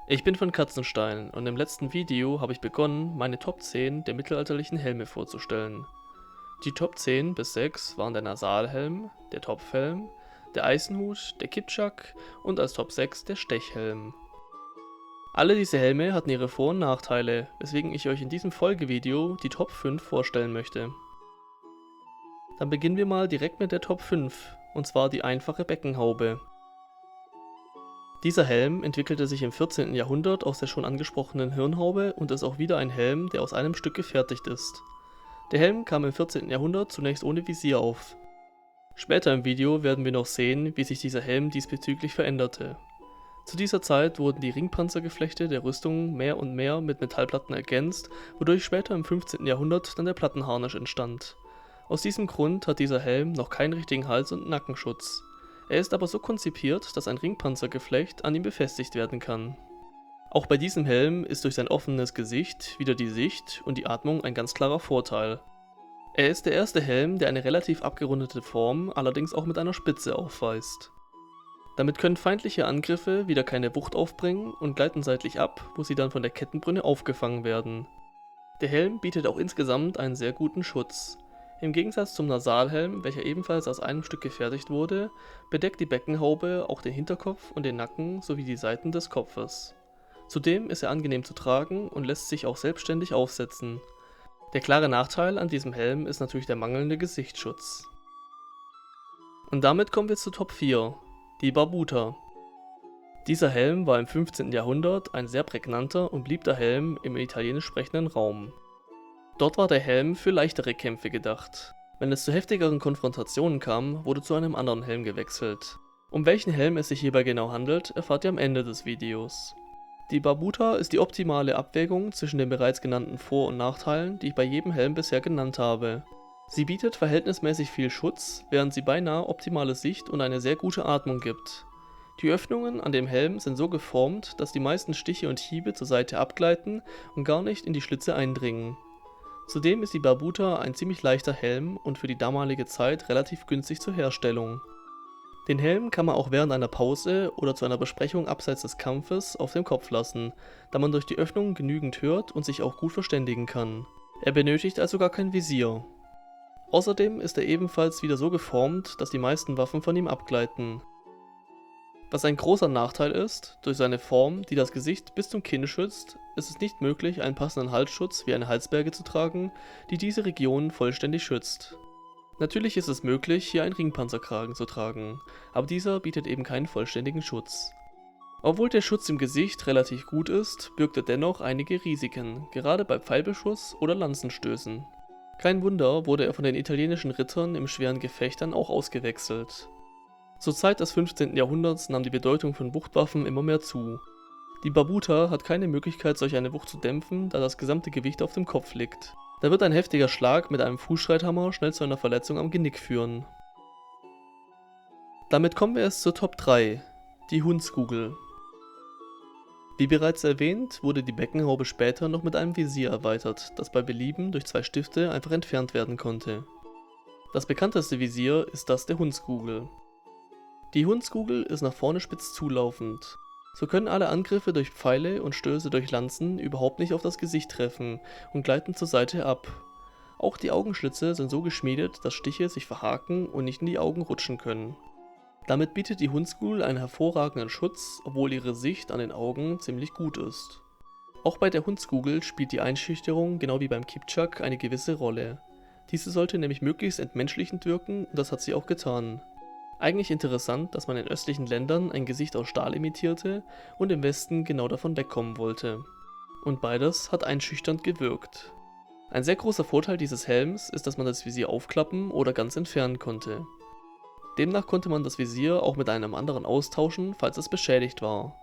Ich bin von Katzenstein und im letzten Video habe ich begonnen, meine Top 10 der mittelalterlichen Helme vorzustellen. Die Top 10 bis 6 waren der Nasalhelm, der Topfhelm, der Eisenhut, der Kipchak und als Top 6 der Stechhelm. Alle diese Helme hatten ihre Vor- und Nachteile, weswegen ich euch in diesem Folgevideo die Top 5 vorstellen möchte. Dann beginnen wir mal direkt mit der Top 5, und zwar die einfache Beckenhaube. Dieser Helm entwickelte sich im 14. Jahrhundert aus der schon angesprochenen Hirnhaube und ist auch wieder ein Helm, der aus einem Stück gefertigt ist. Der Helm kam im 14. Jahrhundert zunächst ohne Visier auf. Später im Video werden wir noch sehen, wie sich dieser Helm diesbezüglich veränderte. Zu dieser Zeit wurden die Ringpanzergeflechte der Rüstung mehr und mehr mit Metallplatten ergänzt, wodurch später im 15. Jahrhundert dann der Plattenharnisch entstand. Aus diesem Grund hat dieser Helm noch keinen richtigen Hals- und Nackenschutz. Er ist aber so konzipiert, dass ein Ringpanzergeflecht an ihm befestigt werden kann. Auch bei diesem Helm ist durch sein offenes Gesicht wieder die Sicht und die Atmung ein ganz klarer Vorteil. Er ist der erste Helm, der eine relativ abgerundete Form, allerdings auch mit einer Spitze aufweist. Damit können feindliche Angriffe wieder keine Wucht aufbringen und gleiten seitlich ab, wo sie dann von der Kettenbrücke aufgefangen werden. Der Helm bietet auch insgesamt einen sehr guten Schutz. Im Gegensatz zum Nasalhelm, welcher ebenfalls aus einem Stück gefertigt wurde, bedeckt die Beckenhaube auch den Hinterkopf und den Nacken sowie die Seiten des Kopfes. Zudem ist er angenehm zu tragen und lässt sich auch selbstständig aufsetzen. Der klare Nachteil an diesem Helm ist natürlich der mangelnde Gesichtsschutz. Und damit kommen wir zur Top 4, die Barbuta. Dieser Helm war im 15. Jahrhundert ein sehr prägnanter und beliebter Helm im italienisch sprechenden Raum. Dort war der Helm für leichtere Kämpfe gedacht. Wenn es zu heftigeren Konfrontationen kam, wurde zu einem anderen Helm gewechselt. Um welchen Helm es sich hierbei genau handelt, erfahrt ihr am Ende des Videos. Die Barbuta ist die optimale Abwägung zwischen den bereits genannten Vor- und Nachteilen, die ich bei jedem Helm bisher genannt habe. Sie bietet verhältnismäßig viel Schutz, während sie beinahe optimale Sicht und eine sehr gute Atmung gibt. Die Öffnungen an dem Helm sind so geformt, dass die meisten Stiche und Hiebe zur Seite abgleiten und gar nicht in die Schlitze eindringen. Zudem ist die Barbuta ein ziemlich leichter Helm und für die damalige Zeit relativ günstig zur Herstellung. Den Helm kann man auch während einer Pause oder zu einer Besprechung abseits des Kampfes auf dem Kopf lassen, da man durch die Öffnung genügend hört und sich auch gut verständigen kann. Er benötigt also gar kein Visier. Außerdem ist er ebenfalls wieder so geformt, dass die meisten Waffen von ihm abgleiten. Was ein großer Nachteil ist, durch seine Form, die das Gesicht bis zum Kinn schützt, ist es nicht möglich, einen passenden Halsschutz wie eine Halsberge zu tragen, die diese Region vollständig schützt. Natürlich ist es möglich, hier einen Ringpanzerkragen zu tragen, aber dieser bietet eben keinen vollständigen Schutz. Obwohl der Schutz im Gesicht relativ gut ist, birgt er dennoch einige Risiken, gerade bei Pfeilbeschuss oder Lanzenstößen. Kein Wunder wurde er von den italienischen Rittern im schweren Gefecht dann auch ausgewechselt. Zur Zeit des 15. Jahrhunderts nahm die Bedeutung von Wuchtwaffen immer mehr zu. Die Barbuta hat keine Möglichkeit, solch eine Wucht zu dämpfen, da das gesamte Gewicht auf dem Kopf liegt. Da wird ein heftiger Schlag mit einem Fußstreithammer schnell zu einer Verletzung am Genick führen. Damit kommen wir erst zur Top 3, die Hundskugel. Wie bereits erwähnt, wurde die Beckenhaube später noch mit einem Visier erweitert, das bei Belieben durch zwei Stifte einfach entfernt werden konnte. Das bekannteste Visier ist das der Hundskugel. Die Hundskugel ist nach vorne spitz zulaufend. So können alle Angriffe durch Pfeile und Stöße durch Lanzen überhaupt nicht auf das Gesicht treffen und gleiten zur Seite ab. Auch die Augenschlitze sind so geschmiedet, dass Stiche sich verhaken und nicht in die Augen rutschen können. Damit bietet die Hundskugel einen hervorragenden Schutz, obwohl ihre Sicht an den Augen ziemlich gut ist. Auch bei der Hundskugel spielt die Einschüchterung genau wie beim Kipchak eine gewisse Rolle. Diese sollte nämlich möglichst entmenschlichend wirken und das hat sie auch getan. Eigentlich interessant, dass man in östlichen Ländern ein Gesicht aus Stahl imitierte und im Westen genau davon wegkommen wollte. Und beides hat einschüchternd gewirkt. Ein sehr großer Vorteil dieses Helms ist, dass man das Visier aufklappen oder ganz entfernen konnte. Demnach konnte man das Visier auch mit einem anderen austauschen, falls es beschädigt war.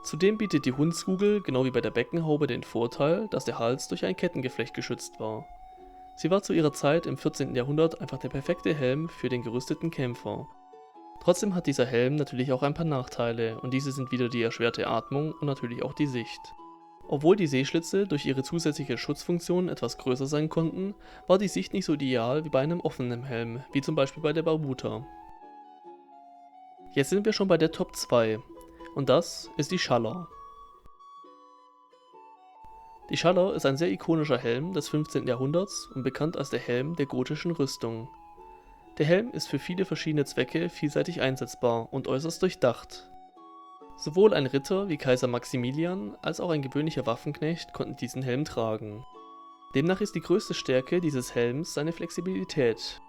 Zudem bietet die Hundskugel genau wie bei der Beckenhaube den Vorteil, dass der Hals durch ein Kettengeflecht geschützt war. Sie war zu ihrer Zeit im 14. Jahrhundert einfach der perfekte Helm für den gerüsteten Kämpfer. Trotzdem hat dieser Helm natürlich auch ein paar Nachteile und diese sind wieder die erschwerte Atmung und natürlich auch die Sicht. Obwohl die Sehschlitze durch ihre zusätzliche Schutzfunktion etwas größer sein konnten, war die Sicht nicht so ideal wie bei einem offenen Helm, wie zum Beispiel bei der Barbuta. Jetzt sind wir schon bei der Top 2 und das ist die Schaller. Die Schaller ist ein sehr ikonischer Helm des 15. Jahrhunderts und bekannt als der Helm der gotischen Rüstung. Der Helm ist für viele verschiedene Zwecke vielseitig einsetzbar und äußerst durchdacht. Sowohl ein Ritter wie Kaiser Maximilian als auch ein gewöhnlicher Waffenknecht konnten diesen Helm tragen. Demnach ist die größte Stärke dieses Helms seine Flexibilität.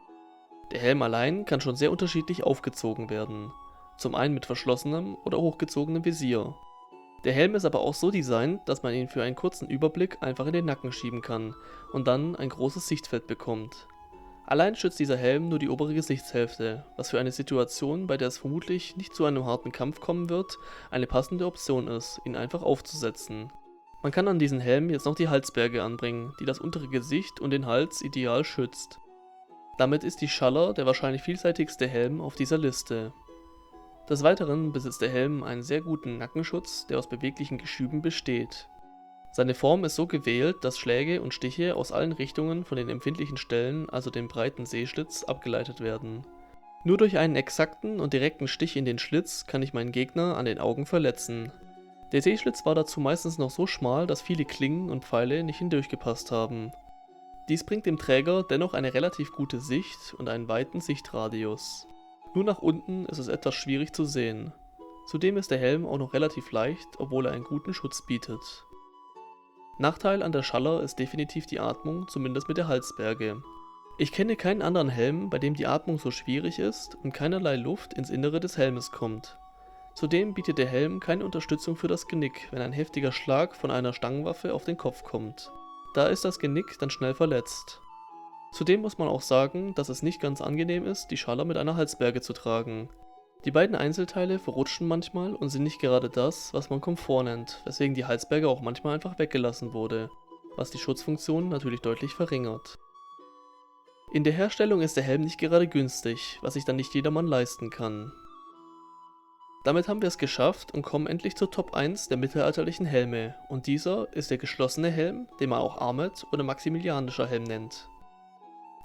Der Helm allein kann schon sehr unterschiedlich aufgezogen werden, zum einen mit verschlossenem oder hochgezogenem Visier. Der Helm ist aber auch so designt, dass man ihn für einen kurzen Überblick einfach in den Nacken schieben kann und dann ein großes Sichtfeld bekommt. Allein schützt dieser Helm nur die obere Gesichtshälfte, was für eine Situation, bei der es vermutlich nicht zu einem harten Kampf kommen wird, eine passende Option ist, ihn einfach aufzusetzen. Man kann an diesen Helm jetzt noch die Halsberge anbringen, die das untere Gesicht und den Hals ideal schützt. Damit ist die Schaller der wahrscheinlich vielseitigste Helm auf dieser Liste. Des Weiteren besitzt der Helm einen sehr guten Nackenschutz, der aus beweglichen Geschüben besteht. Seine Form ist so gewählt, dass Schläge und Stiche aus allen Richtungen von den empfindlichen Stellen, also dem breiten Sehschlitz, abgeleitet werden. Nur durch einen exakten und direkten Stich in den Schlitz kann ich meinen Gegner an den Augen verletzen. Der Sehschlitz war dazu meistens noch so schmal, dass viele Klingen und Pfeile nicht hindurchgepasst haben. Dies bringt dem Träger dennoch eine relativ gute Sicht und einen weiten Sichtradius. Nur nach unten ist es etwas schwierig zu sehen. Zudem ist der Helm auch noch relativ leicht, obwohl er einen guten Schutz bietet. Nachteil an der Schaller ist definitiv die Atmung, zumindest mit der Halsberge. Ich kenne keinen anderen Helm, bei dem die Atmung so schwierig ist und keinerlei Luft ins Innere des Helmes kommt. Zudem bietet der Helm keine Unterstützung für das Genick, wenn ein heftiger Schlag von einer Stangenwaffe auf den Kopf kommt. Da ist das Genick dann schnell verletzt. Zudem muss man auch sagen, dass es nicht ganz angenehm ist, die Schaller mit einer Halsberge zu tragen. Die beiden Einzelteile verrutschen manchmal und sind nicht gerade das, was man Komfort nennt, weswegen die Halsberge auch manchmal einfach weggelassen wurde, was die Schutzfunktion natürlich deutlich verringert. In der Herstellung ist der Helm nicht gerade günstig, was sich dann nicht jedermann leisten kann. Damit haben wir es geschafft und kommen endlich zur Top 1 der mittelalterlichen Helme, und dieser ist der geschlossene Helm, den man auch Armet oder Maximilianischer Helm nennt.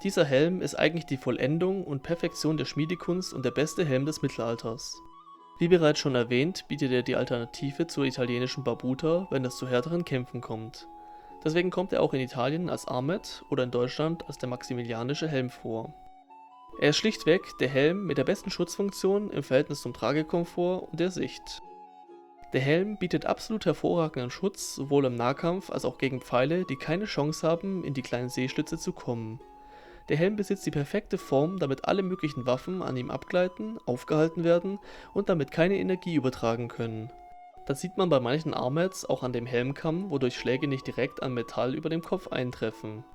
Dieser Helm ist eigentlich die Vollendung und Perfektion der Schmiedekunst und der beste Helm des Mittelalters. Wie bereits schon erwähnt, bietet er die Alternative zur italienischen Barbuta, wenn es zu härteren Kämpfen kommt. Deswegen kommt er auch in Italien als Armet oder in Deutschland als der Maximilianische Helm vor. Er ist schlichtweg der Helm mit der besten Schutzfunktion im Verhältnis zum Tragekomfort und der Sicht. Der Helm bietet absolut hervorragenden Schutz, sowohl im Nahkampf als auch gegen Pfeile, die keine Chance haben, in die kleinen Sehschlitze zu kommen. Der Helm besitzt die perfekte Form, damit alle möglichen Waffen an ihm abgleiten, aufgehalten werden und damit keine Energie übertragen können. Das sieht man bei manchen Armets auch an dem Helmkamm, wodurch Schläge nicht direkt an Metall über dem Kopf eintreffen.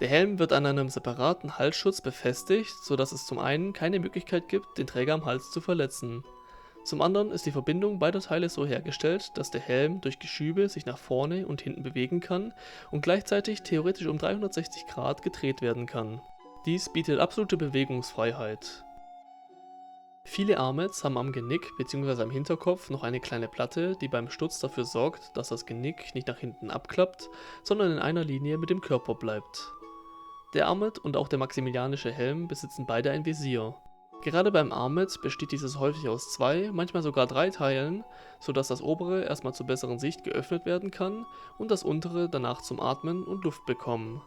Der Helm wird an einem separaten Halsschutz befestigt, sodass es zum einen keine Möglichkeit gibt, den Träger am Hals zu verletzen. Zum anderen ist die Verbindung beider Teile so hergestellt, dass der Helm durch Geschübe sich nach vorne und hinten bewegen kann und gleichzeitig theoretisch um 360 Grad gedreht werden kann. Dies bietet absolute Bewegungsfreiheit. Viele Armets haben am Genick bzw. am Hinterkopf noch eine kleine Platte, die beim Sturz dafür sorgt, dass das Genick nicht nach hinten abklappt, sondern in einer Linie mit dem Körper bleibt. Der Armet und auch der Maximilianische Helm besitzen beide ein Visier. Gerade beim Armet besteht dieses häufig aus 2, manchmal sogar 3 Teilen, sodass das obere erstmal zur besseren Sicht geöffnet werden kann und das untere danach zum Atmen und Luft bekommen.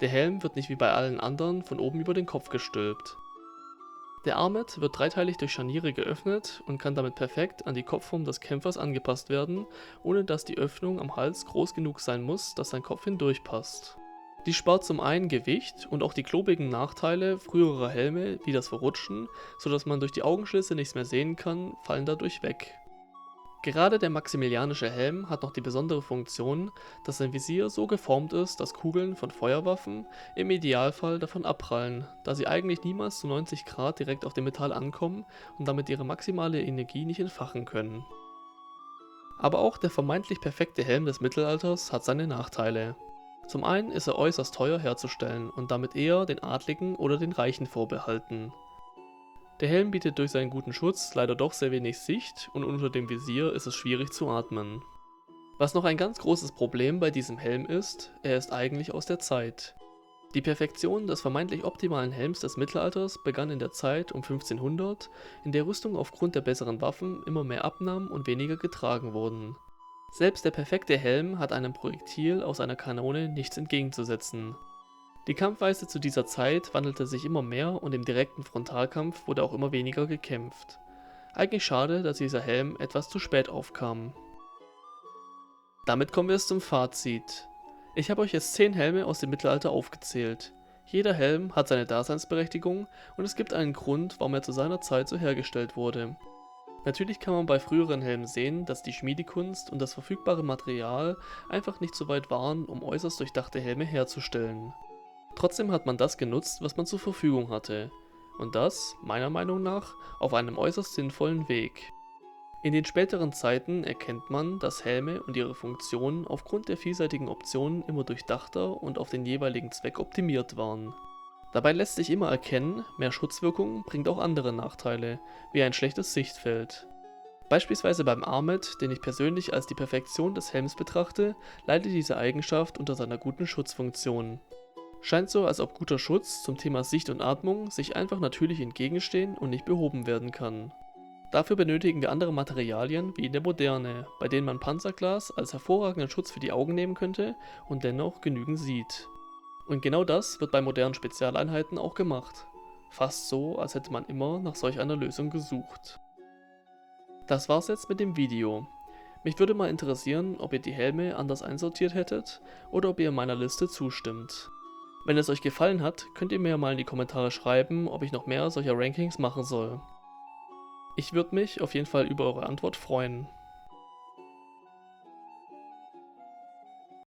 Der Helm wird nicht wie bei allen anderen von oben über den Kopf gestülpt. Der Armet wird dreiteilig durch Scharniere geöffnet und kann damit perfekt an die Kopfform des Kämpfers angepasst werden, ohne dass die Öffnung am Hals groß genug sein muss, dass sein Kopf hindurchpasst. Dies spart zum einen Gewicht und auch die klobigen Nachteile früherer Helme wie das Verrutschen, sodass man durch die Augenschlitze nichts mehr sehen kann, fallen dadurch weg. Gerade der Maximilianische Helm hat noch die besondere Funktion, dass sein Visier so geformt ist, dass Kugeln von Feuerwaffen im Idealfall davon abprallen, da sie eigentlich niemals zu 90 Grad direkt auf dem Metall ankommen und damit ihre maximale Energie nicht entfachen können. Aber auch der vermeintlich perfekte Helm des Mittelalters hat seine Nachteile. Zum einen ist er äußerst teuer herzustellen und damit eher den Adligen oder den Reichen vorbehalten. Der Helm bietet durch seinen guten Schutz leider doch sehr wenig Sicht und unter dem Visier ist es schwierig zu atmen. Was noch ein ganz großes Problem bei diesem Helm ist, er ist eigentlich aus der Zeit. Die Perfektion des vermeintlich optimalen Helms des Mittelalters begann in der Zeit um 1500, in der Rüstung aufgrund der besseren Waffen immer mehr abnahm und weniger getragen wurden. Selbst der perfekte Helm hat einem Projektil aus einer Kanone nichts entgegenzusetzen. Die Kampfweise zu dieser Zeit wandelte sich immer mehr und im direkten Frontalkampf wurde auch immer weniger gekämpft. Eigentlich schade, dass dieser Helm etwas zu spät aufkam. Damit kommen wir jetzt zum Fazit. Ich habe euch jetzt 10 Helme aus dem Mittelalter aufgezählt. Jeder Helm hat seine Daseinsberechtigung und es gibt einen Grund, warum er zu seiner Zeit so hergestellt wurde. Natürlich kann man bei früheren Helmen sehen, dass die Schmiedekunst und das verfügbare Material einfach nicht so weit waren, um äußerst durchdachte Helme herzustellen. Trotzdem hat man das genutzt, was man zur Verfügung hatte. Und das, meiner Meinung nach, auf einem äußerst sinnvollen Weg. In den späteren Zeiten erkennt man, dass Helme und ihre Funktionen aufgrund der vielseitigen Optionen immer durchdachter und auf den jeweiligen Zweck optimiert waren. Dabei lässt sich immer erkennen, mehr Schutzwirkung bringt auch andere Nachteile, wie ein schlechtes Sichtfeld. Beispielsweise beim Armet, den ich persönlich als die Perfektion des Helms betrachte, leidet diese Eigenschaft unter seiner guten Schutzfunktion. Scheint so, als ob guter Schutz zum Thema Sicht und Atmung sich einfach natürlich entgegenstehen und nicht behoben werden kann. Dafür benötigen wir andere Materialien wie in der Moderne, bei denen man Panzerglas als hervorragenden Schutz für die Augen nehmen könnte und dennoch genügend sieht. Und genau das wird bei modernen Spezialeinheiten auch gemacht. Fast so, als hätte man immer nach solch einer Lösung gesucht. Das war's jetzt mit dem Video. Mich würde mal interessieren, ob ihr die Helme anders einsortiert hättet oder ob ihr meiner Liste zustimmt. Wenn es euch gefallen hat, könnt ihr mir mal in die Kommentare schreiben, ob ich noch mehr solcher Rankings machen soll. Ich würde mich auf jeden Fall über eure Antwort freuen.